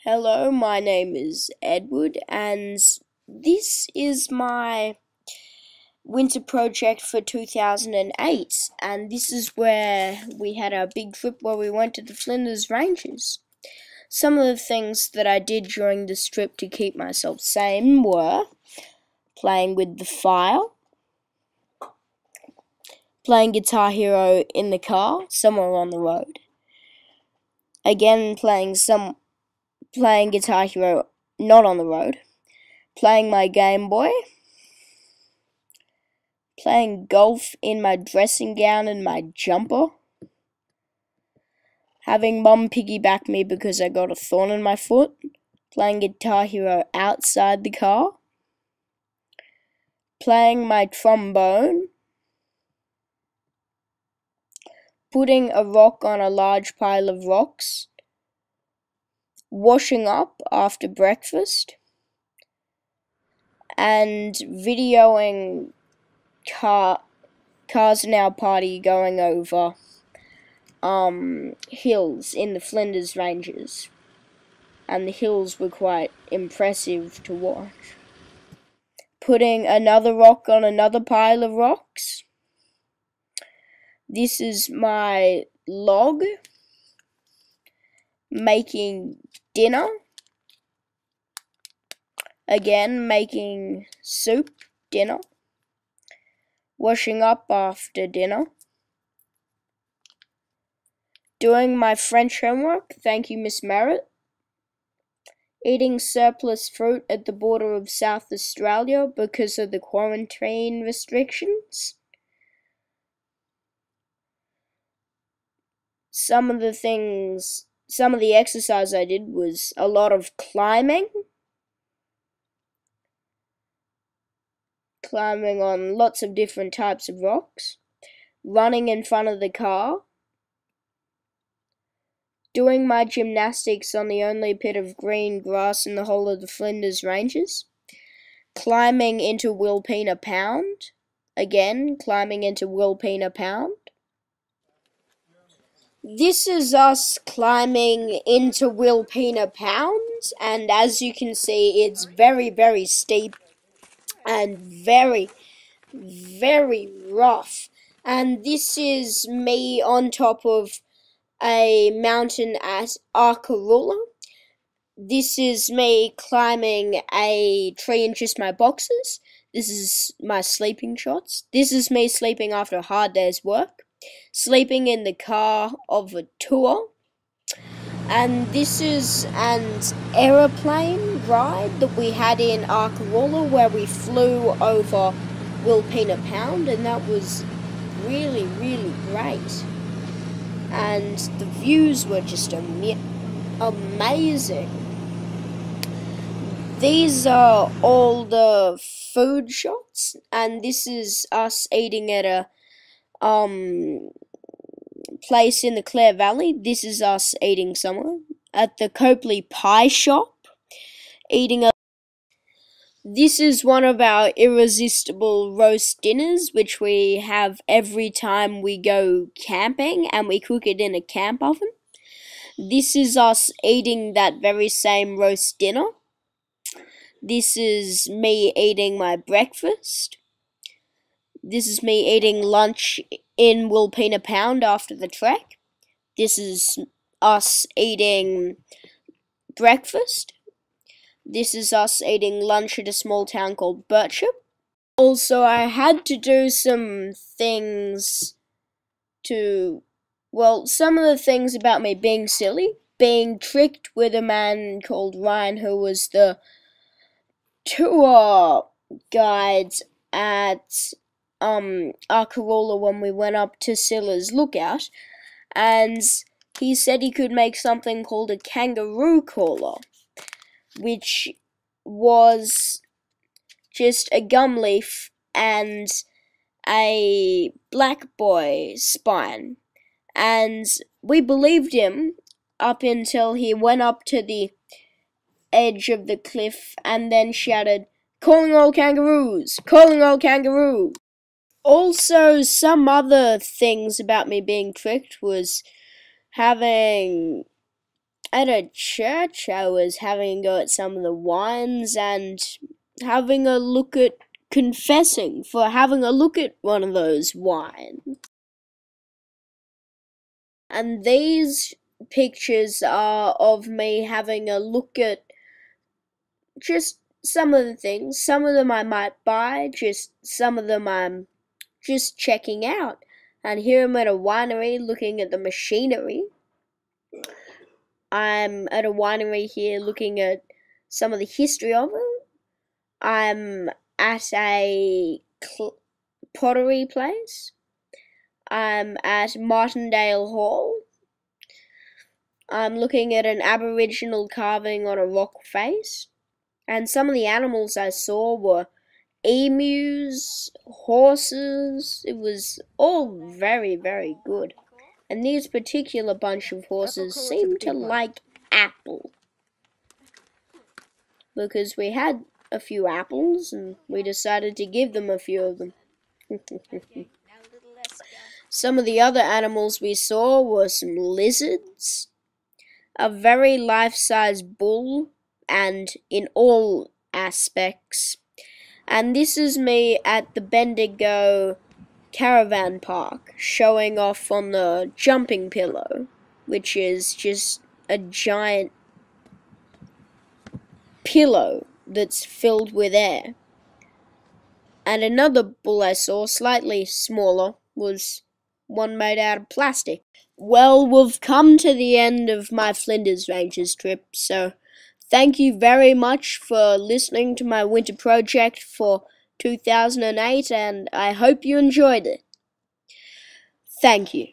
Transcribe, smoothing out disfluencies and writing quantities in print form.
Hello, my name is Edward, and this is my winter project for 2008. And this is where we had our big trip where we went to the Flinders Ranges. Some of the things that I did during this trip to keep myself sane were playing with the fire, playing Guitar Hero in the car, somewhere on the road, again playing Guitar Hero not on the road, playing my Game Boy, playing golf in my dressing gown and my jumper, having Mum piggyback me because I got a thorn in my foot, playing Guitar Hero outside the car, playing my trombone, putting a rock on a large pile of rocks, washing up after breakfast, and videoing cars in our party going over hills in the Flinders Ranges. And the hills were quite impressive to watch. Putting another rock on another pile of rocks. This is my log. Making dinner. Again, making soup, dinner. Washing up after dinner. Doing my French homework, thank you Miss Merritt. Eating surplus fruit at the border of South Australia because of the quarantine restrictions. Some of the exercise I did was a lot of climbing on lots of different types of rocks, running in front of the car, doing my gymnastics on the only bit of green grass in the whole of the Flinders Ranges, climbing into Wilpena Pound, again climbing into Wilpena Pound. This is us climbing into Wilpena Pound, and as you can see, it's very, very steep and very, very rough. And this is me on top of a mountain at Arkaroola. This is me climbing a tree in just my boxes. This is my sleeping shots. This is me sleeping after a hard day's work. Sleeping in the car of a tour. And this is an aeroplane ride that we had in Arkaroola where we flew over Wilpena Pound, and that was really, really great. And the views were just amazing. These are all the food shots, and this is us eating at a place in the Clare Valley. This is us eating somewhere at the Copley Pie Shop, This is one of our irresistible roast dinners, which we have every time we go camping, and we cook it in a camp oven. This is us eating that very same roast dinner. This is me eating my breakfast. This is me eating lunch in Wilpena Pound after the trek. This is us eating breakfast. This is us eating lunch at a small town called Birchip. Also, I had to do some things some of the things about me being silly. Being tricked with a man called Ryan, who was the tour guide at Arkaroola when we went up to Silla's Lookout, and he said he could make something called a kangaroo caller, which was just a gum leaf and a black boy spine. And we believed him up until he went up to the edge of the cliff and then shouted, "Calling all kangaroos! Calling all kangaroos!" Also, some other things about me being tricked was having at a church, I was having a go at some of the wines and having a look at confessing for having a look at one of those wines. And these pictures are of me having a look at just some of the things. Some of them I might buy, just some of them I'm just checking out. And here I'm at a winery looking at the machinery. I'm at a winery here looking at some of the history of it. I'm at a pottery place. I'm at Martindale Hall. I'm looking at an Aboriginal carving on a rock face. And some of the animals I saw were emus, horses. It was all very, very good. And these particular bunch of horses seemed to like apple. Because we had a few apples and we decided to give them a few of them. Some of the other animals we saw were some lizards, a very life-size bull, and in all aspects. And this is me at the Bendigo Caravan Park, showing off on the jumping pillow, which is just a giant pillow that's filled with air. And another bull I saw, slightly smaller, was one made out of plastic. Well, we've come to the end of my Flinders Ranges trip, so thank you very much for listening to my winter project for 2008, and I hope you enjoyed it. Thank you.